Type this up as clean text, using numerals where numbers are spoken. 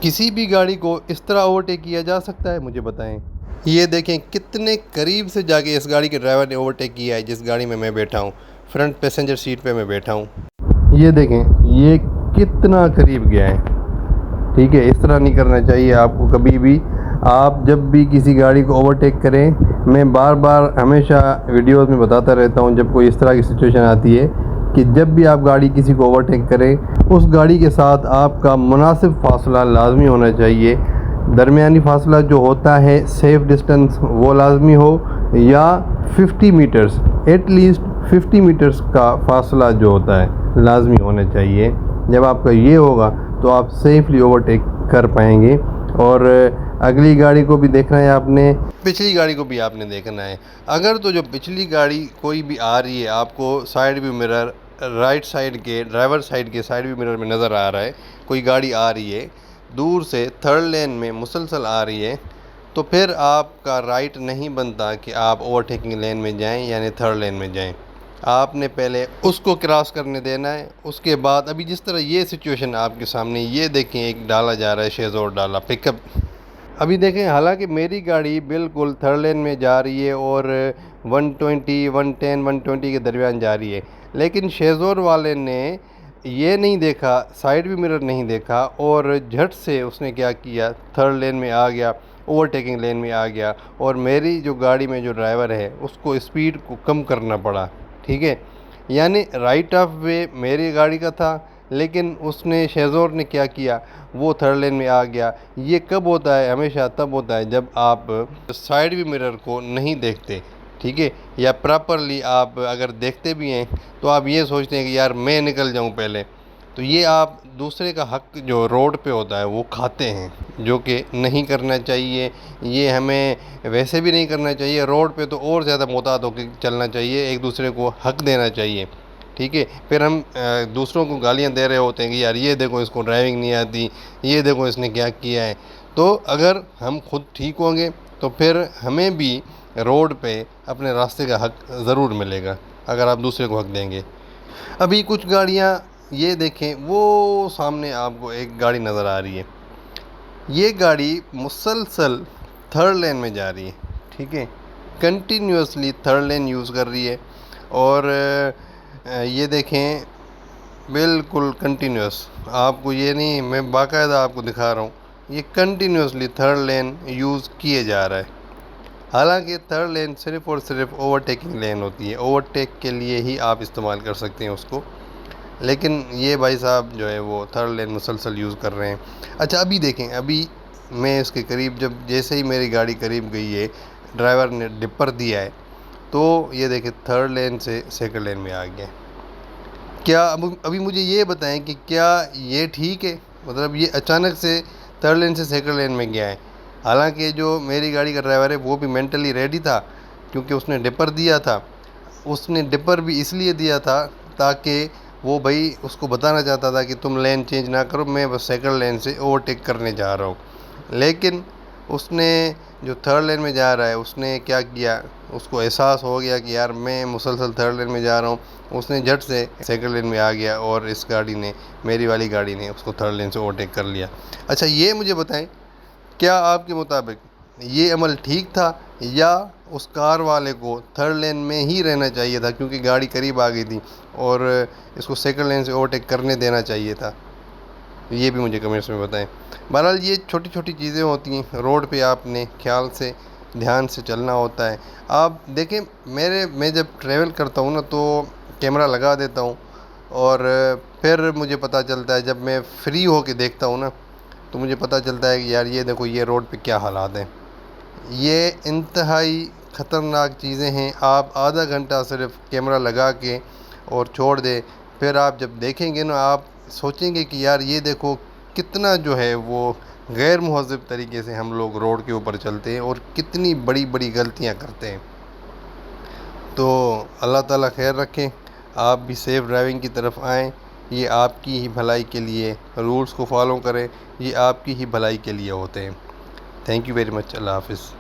किसी भी गाड़ी को इस तरह ओवरटेक किया जा सकता है, मुझे बताएं। ये देखें कितने करीब से जाके इस गाड़ी के ड्राइवर ने ओवरटेक किया है जिस गाड़ी में मैं बैठा हूँ, फ्रंट पैसेंजर सीट पे मैं बैठा हूँ। ये देखें ये कितना करीब गया है। ठीक है, इस तरह नहीं करना चाहिए आपको कभी भी। आप जब भी किसी गाड़ी को ओवरटेक करें, मैं बार बार हमेशा वीडियोस में बताता रहता हूँ जब कोई इस तरह की सिचुएशन आती है कि जब भी आप गाड़ी किसी को ओवरटेक करें, उस गाड़ी के साथ आपका मुनासिब फासला लाजमी होना चाहिए। दरमियानी फासला जो होता है सेफ़ डिस्टेंस वो लाजमी हो, या 50 मीटर्स, एटलीस्ट 50 मीटर्स का फासला जो होता है लाजमी होना चाहिए। जब आपका ये होगा तो आप सेफली ओवरटेक कर पाएंगे। और अगली गाड़ी को भी देखना है आपने, पिछली गाड़ी को भी आपने देखना है। अगर तो जो पिछली गाड़ी कोई भी आ रही है, आपको side view mirror right side के, ड्राइवर साइड के साइड व्यू मिरर में नज़र आ रहा है कोई गाड़ी आ रही है दूर से थर्ड लेन में मुसलसल आ रही है, तो फिर आपका राइट नहीं बनता कि आप ओवरटेकिंग लेन में जाएं यानी थर्ड लेन में जाएं। आपने पहले उसको क्रॉस करने देना है, उसके बाद अभी जिस तरह ये सिचुएशन आपके सामने, ये देखें एक डाला जा रहा है शेज़ोर डाला पिकअप। अभी देखें हालांकि मेरी गाड़ी बिल्कुल थर्ड लेन में जा रही है और 120, 110, 120 के दरमियान जा रही है, लेकिन शेज़ोर वाले ने ये नहीं देखा, साइड भी मिरर नहीं देखा और झट से उसने क्या किया, थर्ड लेन में आ गया, ओवरटेकिंग लेन में आ गया और मेरी जो गाड़ी में जो ड्राइवर है उसको स्पीड को कम करना पड़ा। ठीक है, यानी राइट ऑफ वे मेरी गाड़ी का था, लेकिन उसने शेज़ोर ने क्या किया, वो थर्ड लेन में आ गया। ये कब होता है? हमेशा तब होता है जब आप साइड व्यू मिरर को नहीं देखते। ठीक है, या प्रॉपरली आप अगर देखते भी हैं तो आप ये सोचते हैं कि यार मैं निकल जाऊं पहले, तो ये आप दूसरे का हक जो रोड पे होता है वो खाते हैं, जो कि नहीं करना चाहिए। ये हमें वैसे भी नहीं करना चाहिए, रोड पे तो और ज़्यादा मोहतात होकर चलना चाहिए, एक दूसरे को हक देना चाहिए। ठीक है, फिर हम दूसरों को गालियां दे रहे होते हैं कि यार ये देखो इसको ड्राइविंग नहीं आती, ये देखो इसने क्या किया है। तो अगर हम खुद ठीक होंगे तो फिर हमें भी रोड पे अपने रास्ते का हक ज़रूर मिलेगा अगर आप दूसरे को हक देंगे। अभी कुछ गाड़ियाँ ये देखें, वो सामने आपको एक गाड़ी नज़र आ रही है, ये गाड़ी मुसलसल थर्ड लेन में जा रही है। ठीक है, कंटिन्यूसली थर्ड लेन यूज़ कर रही है और ये देखें बिल्कुल कंटिन्यूस, आपको ये नहीं, मैं बाकायदा आपको दिखा रहा हूँ, ये कंटिन्यूसली थर्ड लेन यूज़ किए जा रहा है। हालांकि थर्ड लेन सिर्फ़ और सिर्फ ओवरटेकिंग लेन होती है, ओवरटेक के लिए ही आप इस्तेमाल कर सकते हैं उसको, लेकिन ये भाई साहब जो है वो थर्ड लेन मुसलसल यूज़ कर रहे हैं। अच्छा अभी देखें, अभी मैं इसके करीब, जब जैसे ही मेरी गाड़ी करीब गई है, ड्राइवर ने डिपर दिया है, तो ये देखें थर्ड लेन से सेकंड लेन में आ गया। क्या अभी मुझे ये बताएं कि क्या ये ठीक है? मतलब ये अचानक से थर्ड लेन से सेकंड लेन में गया है, हालांकि जो मेरी गाड़ी का ड्राइवर है वो भी मेंटली रेडी था, क्योंकि उसने डिपर दिया था। उसने डिपर भी इसलिए दिया था ताकि वो भाई उसको बताना चाहता था कि तुम लेन चेंज ना करो, मैं बस सेकंड लेन से ओवरटेक करने जा रहा हूँ। लेकिन उसने जो थर्ड लेन में जा रहा है उसने क्या किया, उसको एहसास हो गया कि यार मैं मुसलसल थर्ड लेन में जा रहा हूँ, उसने झट से सेकंड लेन में आ गया और इस गाड़ी ने, मेरी वाली गाड़ी ने उसको थर्ड लेन से ओवरटेक कर लिया। अच्छा ये मुझे बताएं, क्या आपके मुताबिक ये अमल ठीक था, या उस कार वाले को थर्ड लेन में ही रहना चाहिए था क्योंकि गाड़ी करीब आ गई थी और इसको सेकंड लेन से ओवरटेक करने देना चाहिए था? ये भी मुझे कमेंट्स में बताएं। बहरहाल ये छोटी छोटी चीज़ें होती हैं, रोड पे आपने ख्याल से ध्यान से चलना होता है। आप देखें मैं जब ट्रैवल करता हूँ ना तो कैमरा लगा देता हूँ और फिर मुझे पता चलता है, जब मैं फ्री होके देखता हूँ ना तो मुझे पता चलता है कि यार ये देखो ये रोड पे क्या हालात हैं। ये इंतहाई ख़तरनाक चीज़ें हैं। आप आधा घंटा सिर्फ कैमरा लगा के और छोड़ दें, फिर आप जब देखेंगे ना आप सोचेंगे कि यार ये देखो कितना जो है वो गैर मुहज़्ज़ब तरीके से हम लोग रोड के ऊपर चलते हैं और कितनी बड़ी बड़ी गलतियां करते हैं। तो अल्लाह ताला खैर रखें, आप भी सेफ़ ड्राइविंग की तरफ आएँ। ये आपकी ही भलाई के लिए, रूल्स को फॉलो करें, ये आपकी ही भलाई के लिए होते हैं। Thank you very much. अल्लाह हाफ़िज़।